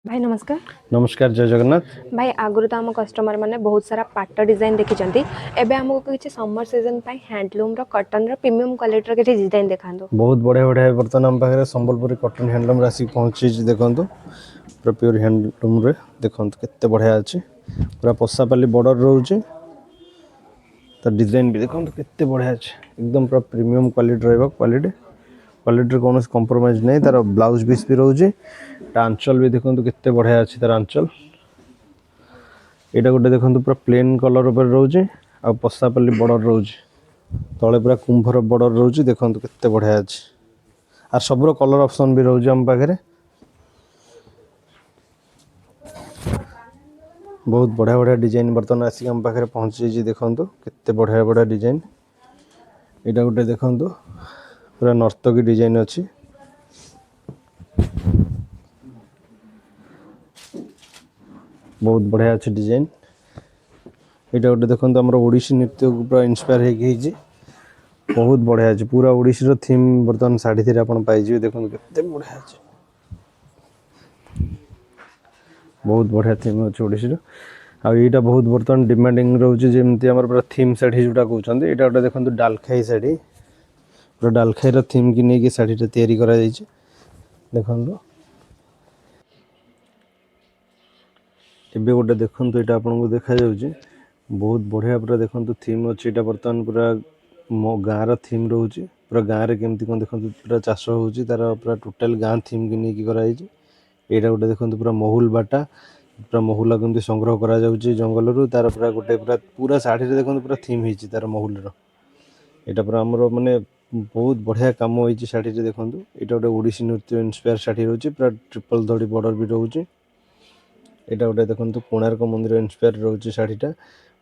भाई नमस्कार। नमस्कार, जय जगन्नाथ। भाई आगुरी तो आम कस्टमर मैंने बहुत सारा पाट डिजाइन देखी एबे हमको किसी समर सीजन हैंडलूम रो कॉटन रो प्रीमियम क्वालिटी रो किसी डिजाइन देखा बहुत बढ़िया बढ़िया बर्तन आम पाखे संबलपुरी कॉटन हैंडलूम आसिक पहुँची देखो पूरा प्योर हैंडलूम रे देखो केते बढ़िया अच्छी पूरा पशापाली बॉर्डर रोचे तो डिजाइन भी देखो केते बढ़िया अच्छे एकदम पूरा प्रीमियम क्वालिटी क्वालिटी क्वालिटी कौन कंप्रोमाइज नहीं तार ब्लाउज पीस भी रोचे आंचल भी देखो केते बढ़िया अच्छी तार आंचल यहाँ गोटे देखो पूरा प्लेन कलर उपर रोचे आ पशापाली बॉर्डर रोचे तले पूरा कुंभर बॉर्डर रोचे देखो केते बढ़िया अच्छी आर सब कलर ऑप्शन भी रोचे आम पाखे बहुत बढ़िया बढ़िया डिजाइन बर्तमान आसिक आम पाखे पहुँची देखो केते बढ़िया बढ़िया डिजाइन यहाँ गोटे देखो पूरा नर्तकी डिजाइन अच्छी बहुत बढ़िया अच्छे डिजाइन यहाँ गोटे देखो आम ओडिसी नृत्य को पूरा इन्स्पायर होगी बहुत बढ़िया अच्छे पूरा ओडिसी थीम बर्तमान शाढ़ी थी आप पाइबे देखो केते बढ़िया अच्छे बहुत बढ़िया थीम अच्छे ओडिसी आईटा बहुत बर्तमान डिमांडिंग रोचे जमी आम पूरा थीम शाढ़ी जोटा कहते हैं यहाँ गोटे देखो डालखाई शाढ़ी पूरा डालखाई थीम की नहीं शाढ़ी तैयारी करा देखो एबे गोटे देखो यहाँ आपको देखा जाऊँ बहुत बढ़िया पूरा देखो थीम अच्छी यहाँ बर्तमान पूरा मो गाँव थीम रोचे पूरा गाँव में केमती कौन देखो पूरा चाष हो तार पूरा टोटाल गाँ थीम की नहीं कराई यहाँ गोटे देखो पूरा महुल बाटा पूरा महुला कमी संग्रह करा जंगल रू तार पूरा गोटे पूरा पूरा शाढ़ी देखो पूरा थीम होती तार महुल यहाँ पूरा आमर माने बहुत बढ़िया कम होती शाढ़ी देखो यहाँ गोटे ओडिसी नृत्य इन्स्पायर शाढ़ी रोचे पूरा ट्रिपल धड़ी बॉर्डर भी रोचे यहाँ गोटे देखो कोणार्क मंदिर इन्स्पायर रोचे शाढ़ीटा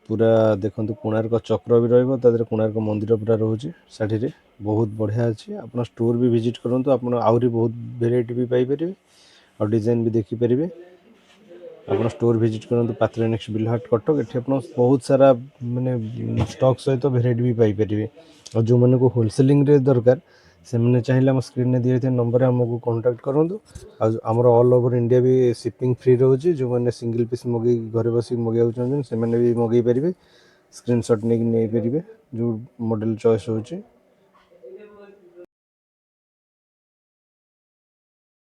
पूरा देखो कोणार्क चक्र भी रही कोणार्क मंदिर पूरा रोचे शाढ़ी बहुत बढ़िया अच्छी आप स्टोर भी विजिट करूँ आप आहरी बहुत भेराइटी भी पाइपर और डिजाइन भी देखिपारे आप स्टोर विजिट करूँ पात्र नेक्स्ट बिलहाट कटक ये बहुत सारा माने स्टॉक सहित भेराइटी भी पाइपर और जो मैंने को होलसेलिंग रे दरकार से मैंने चाहिए आम स्क्रीन में दिए नंबर आमको कांटेक्ट करूँ आमर ऑल ओवर इंडिया भी शिपिंग फ्री रोचे जो मैंने सिंगल पीस मगे घर बस मगेगा चाहते भी मगे पारे स्क्रीनशॉट नहीं पारे जो मॉडल चॉइस होची।